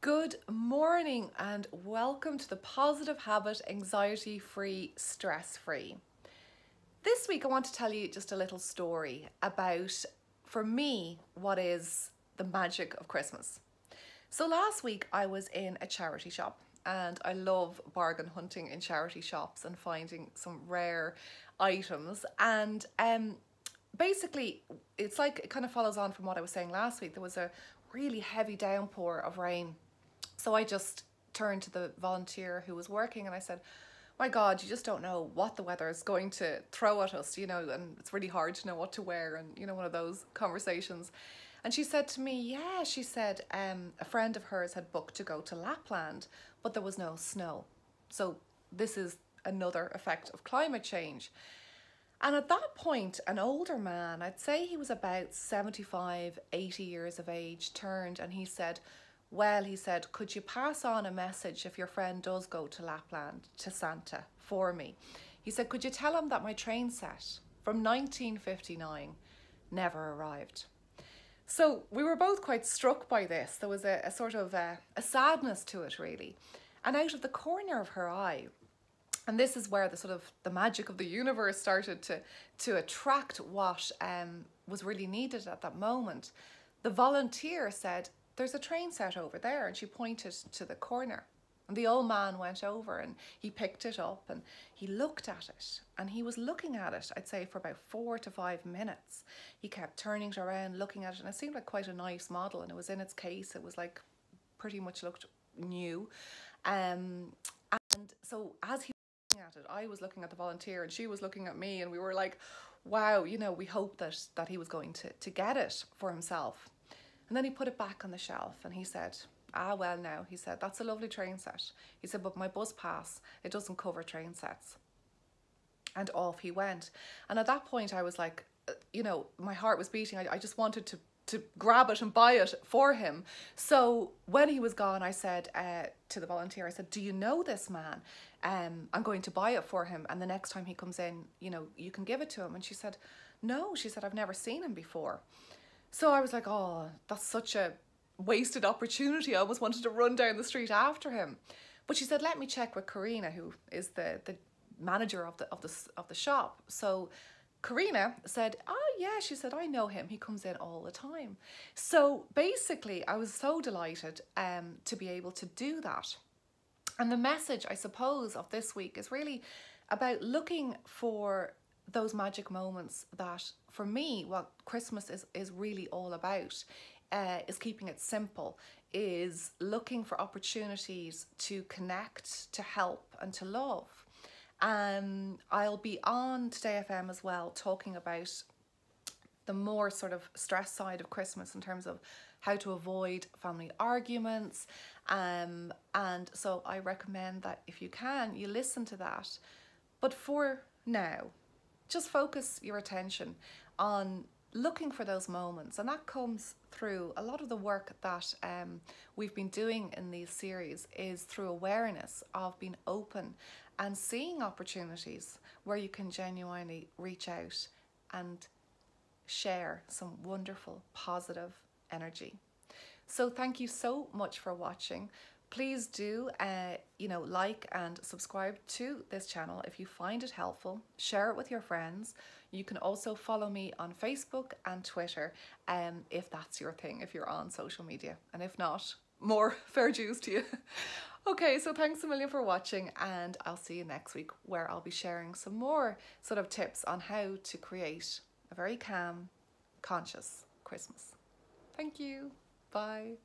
Good morning and welcome to the Positive Habit Anxiety Free Stress Free. This week I want to tell you just a little story about, for me, what is the magic of Christmas. So last week I was in a charity shop and I love bargain hunting in charity shops and finding some rare items, and basically it's like it kind of follows on from what I was saying last week. There was a really heavy downpour of rain. So I just turned to the volunteer who was working and I said, my God, you just don't know what the weather is going to throw at us, and it's really hard to know what to wear, and one of those conversations. And she said to me, yeah, she said a friend of hers had booked to go to Lapland, but there was no snow. So this is another effect of climate change. And at that point, an older man, I'd say he was about 75, 80 years of age, turned and he said, well, he said, could you pass on a message if your friend does go to Lapland, to Santa, for me? He said, could you tell him that my train set from 1959 never arrived? So we were both quite struck by this. There was a sort of a sadness to it, really. And out of the corner of her eye, and this is where the magic of the universe started to attract what was really needed at that moment, the volunteer said, there's a train set over there, and she pointed to the corner. And the old man went over and he picked it up and he looked at it, and he was looking at it, I'd say, for about 4 to 5 minutes. He kept turning it around, looking at it, and it seemed like quite a nice model, and it was in its case. It was like pretty much looked new. And so as he was looking at it, I was looking at the volunteer and she was looking at me, and we were like, wow, we hoped that he was going to get it for himself. And then he put it back on the shelf and he said, well now, he said, that's a lovely train set. He said, but my bus pass, it doesn't cover train sets. And off he went. And at that point I was like, my heart was beating. I just wanted to grab it and buy it for him. So when he was gone, I said to the volunteer, I said, do you know this man? I'm going to buy it for him, and the next time he comes in, you can give it to him. And she said, no, she said, I've never seen him before. So I was like, oh, that's such a wasted opportunity. I almost wanted to run down the street after him. But she said, let me check with Karina, who is the manager of the shop. So Karina said, oh yeah, she said, I know him. He comes in all the time. So basically, I was so delighted to be able to do that. And the message, I suppose, of this week is really about looking for those magic moments that, for me, what Christmas is really all about, is keeping it simple, is looking for opportunities to connect, to help and to love. I'll be on Today FM as well, talking about the more sort of stress side of Christmas in terms of how to avoid family arguments, and so I recommend that if you can, you listen to that. But for now, just focus your attention on looking for those moments, and that comes through a lot of the work that we've been doing in these series is through awareness of being open and seeing opportunities where you can genuinely reach out and share some wonderful positive energy. So thank you so much for watching. Please do, like and subscribe to this channel if you find it helpful. Share it with your friends. You can also follow me on Facebook and Twitter, if that's your thing, if you're on social media. And if not, more fair dues to you. Okay, so thanks a million for watching, and I'll see you next week, where I'll be sharing some more sort of tips on how to create a very calm, conscious Christmas. Thank you. Bye.